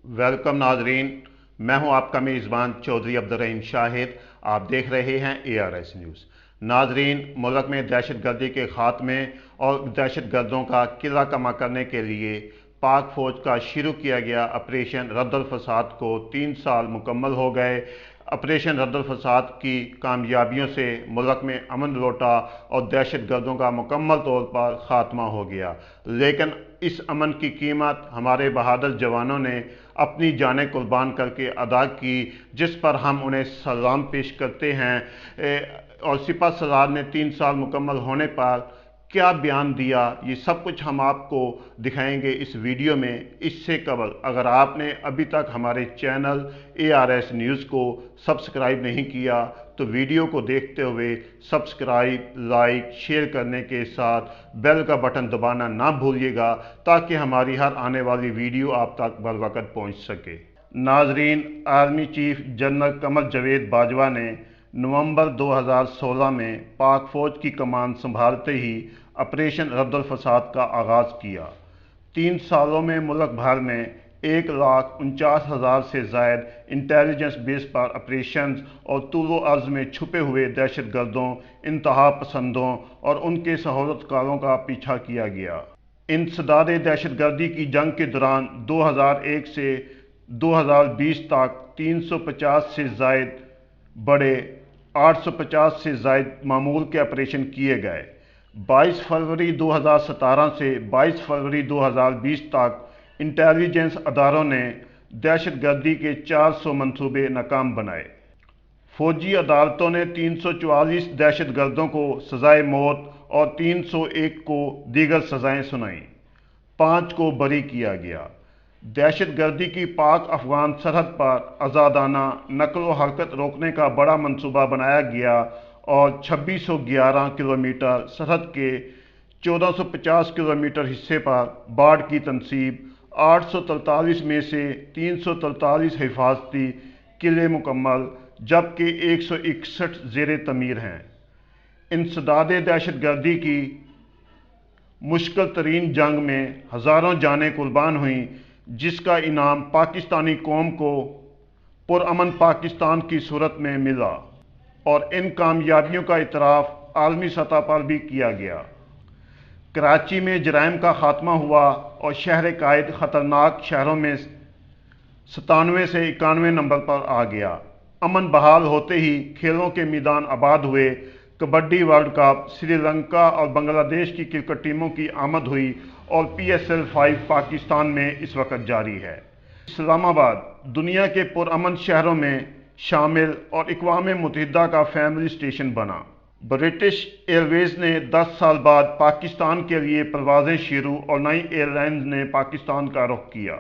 Welcome नाजरीन। मैं हूं आपका मेज़बान चौधरी अब्दुर्रहीम शाहिद। आप देख रहे हैं ARS न्यूज़। नाजरीन, मुल्क में दहशत गर्दी के खात्मे और दहशत गर्दों का किला कमा करने के लिए पाक फ़ौज का शुरू किया गया ऑपरेशन रद्दुल फसाद को 3 साल मुकम्मल हो गए। ऑपरेशन रद्दुल फसाद की कामयाबियों से मुल्क में अमन लौटा और दहशत गर्दों का मुकम्मल तौर पर ख़ात्मा हो गया। लेकिन इस अमन की कीमत हमारे बहादुर जवानों ने अपनी जानें कुर्बान करके अदा की, जिस पर हम उन्हें सलाम पेश करते हैं। और सिपह सलार ने 3 साल मुकम्मल होने पर क्या बयान दिया, ये सब कुछ हम आपको दिखाएंगे इस वीडियो में। इससे कबल अगर आपने अभी तक हमारे चैनल ARS न्यूज़ को सब्सक्राइब नहीं किया तो वीडियो को देखते हुए सब्सक्राइब, लाइक, शेयर करने के साथ बेल का बटन दबाना ना भूलिएगा, ताकि हमारी हर आने वाली वीडियो आप तक बर वक्त पहुँच सके। नाजरीन, army chief general Qamar Javed Bajwa ने नवंबर 2016 में पाक फ़ौज की कमान संभालते ही ऑपरेशन रद्दुल फसाद का आगाज़ किया। 3 सालों में मुल्क भर में 1,49,000 से ज़ायद इंटेलिजेंस बेस पर ऑपरेशंस और तूलो अर्ज़ में छुपे हुए दहशत गर्दों, इंतहा पसंदों और उनके सहूलतकारों का पीछा किया गया। इंसदाद दहशत गर्दी की जंग के दौरान 2001 से 2020 तक 350 से ज़ायद बड़े, 850 से ज़ायद मामूल के ऑपरेशन किए गए। 22 फरवरी 2017 से 22 फरवरी 2020 तक इंटेलिजेंस अदारों ने दहशत गर्दी के 400 मंसूबे नाकाम बनाए। फौजी अदालतों ने 344 दहशत गर्दों को सज़ाए मौत और 301 को दीगर सज़ाएँ सुनाईं। 5 को बरी किया गया। दहशत गर्दी की पाक अफगान सरहद पर आज़ादाना नकल व हरकत रोकने का बड़ा मंसूबा बनाया गया और 2611 किलोमीटर सरहद के 1450 किलोमीटर हिस्से पर बाढ़ की तनसीब, 843 में से 343 हिफाजती किले मुकम्मल, जबकि 161 ज़ेर तमीर हैं। इंसदाद दहशत गर्दी की मुश्किल तरीन जंग में हज़ारों जानें कुर्बान हुई, जिसका इनाम पाकिस्तानी कौम को पुरअमन पाकिस्तान की सूरत में मिला और इन कामयाबियों का इतराफ़ आलमी सतह पर भी किया गया। कराची में जराइम का खात्मा हुआ और शहर कायद ख़तरनाक शहरों में 97 से 91 नंबर पर आ गया। अमन बहाल होते ही खेलों के मैदान आबाद हुए। कबड्डी वर्ल्ड कप, श्रीलंका और बांग्लादेश की क्रिकेट टीमों की आमद हुई और PSL 5 पाकिस्तान में इस वक्त जारी है। इस्लामाबाद दुनिया के पुरअमन शहरों में शामिल और अक़वाम मुत्तहिदा का फैमिली स्टेशन बना। ब्रिटिश एयरवेज ने 10 साल बाद पाकिस्तान के लिए परवाज़ें शुरू और नई एयरलाइंस ने पाकिस्तान का रुख किया।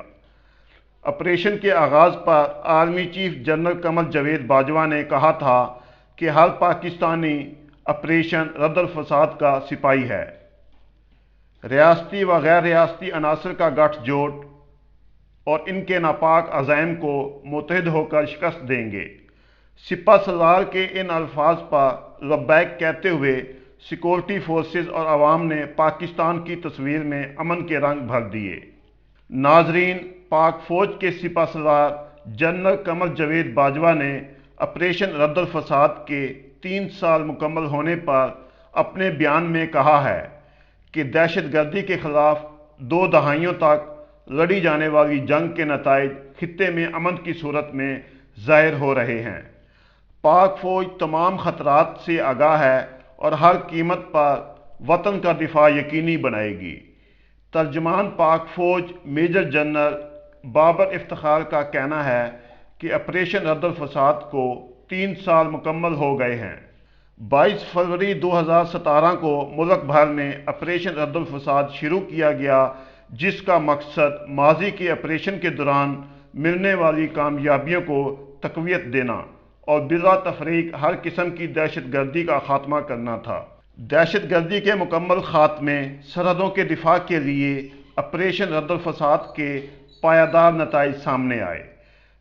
ऑपरेशन के आगाज़ पर army chief general Qamar Javed Bajwa ने कहा था कि हर पाकिस्तानी ऑपरेशन रद्दुल फसाद का सिपाही है। रियासती व गैर रियासती अनासर का गठजोड़ और इनके नापाक अज़ाइम को मुत्तहिद होकर शिकस्त देंगे। सिपह सलार के इन अल्फाज पर लब्बैक कहते हुए सिक्योरिटी फोर्सेस और आवाम ने पाकिस्तान की तस्वीर में अमन के रंग भर दिए। नाजरीन, पाक फ़ौज के सिपह सलार जनरल कमर जावेद बाजवा ने ऑपरेशन रद्दुल फसाद के 3 साल मुकम्मल होने पर अपने बयान में कहा है कि दहशत गर्दी के खिलाफ 2 दहाइयों तक लड़ी जाने वाली जंग के नताइज खित्ते में अमन की सूरत में ज़ाहिर हो रहे हैं। पाक फ़ौज तमाम ख़तरात से आगाह है और हर कीमत पर वतन का दिफा यकीनी बनाएगी। तर्जमान पाक फ़ौज मेजर जनरल बाबर इफ्तिखार का कहना है कि ऑपरेशन रद्दुल फसाद को 3 साल मुकम्मल हो गए हैं। 22 फरवरी 2017 को मुल्क भर में ऑपरेशन रद्दुल फसाद शुरू किया गया, जिसका मकसद माजी के ऑपरेशन के दौरान मिलने वाली कामयाबियों को तक़वियत देना और बिला तफरीक हर किस्म की दहशत गर्दी का खात्मा करना था। दहशत गर्दी के मुकम्मल खात्मे, सरहदों के दिफा के लिए ऑपरेशन रद्दुल फसाद के पायादार नताइज सामने आए।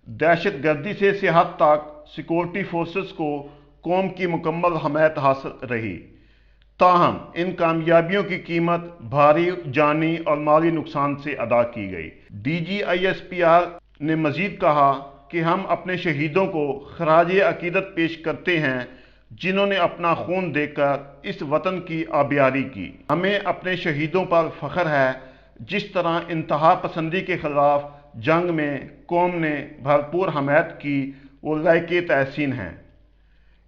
दहशत गर्दी से सेहत तक सिक्योरिटी फोर्सेस को कौम की मुकम्मल हमायत हासिल रही। ताहम इन कामयाबियों की कीमत भारी जानी और माली नुकसान से अदा की गई। DGISPR نے مزید کہا کہ ہم اپنے شہیدوں کو خراج عقیدت پیش کرتے ہیں جنہوں نے اپنا خون دے کر اس وطن کی آبیاری کی۔ ہمیں اپنے شہیدوں پر فخر ہے، جس طرح انتہا پسندی کے خلاف جنگ میں قوم نے بھرپور حمایت کی، وہ لائق تحسین ہیں۔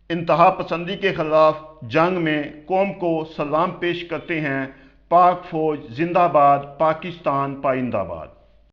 انتہا پسندی کے خلاف جنگ میں قوم کو سلام پیش کرتے ہیں۔ پاک فوج زندہ باد، پاکستان پائندہ باد۔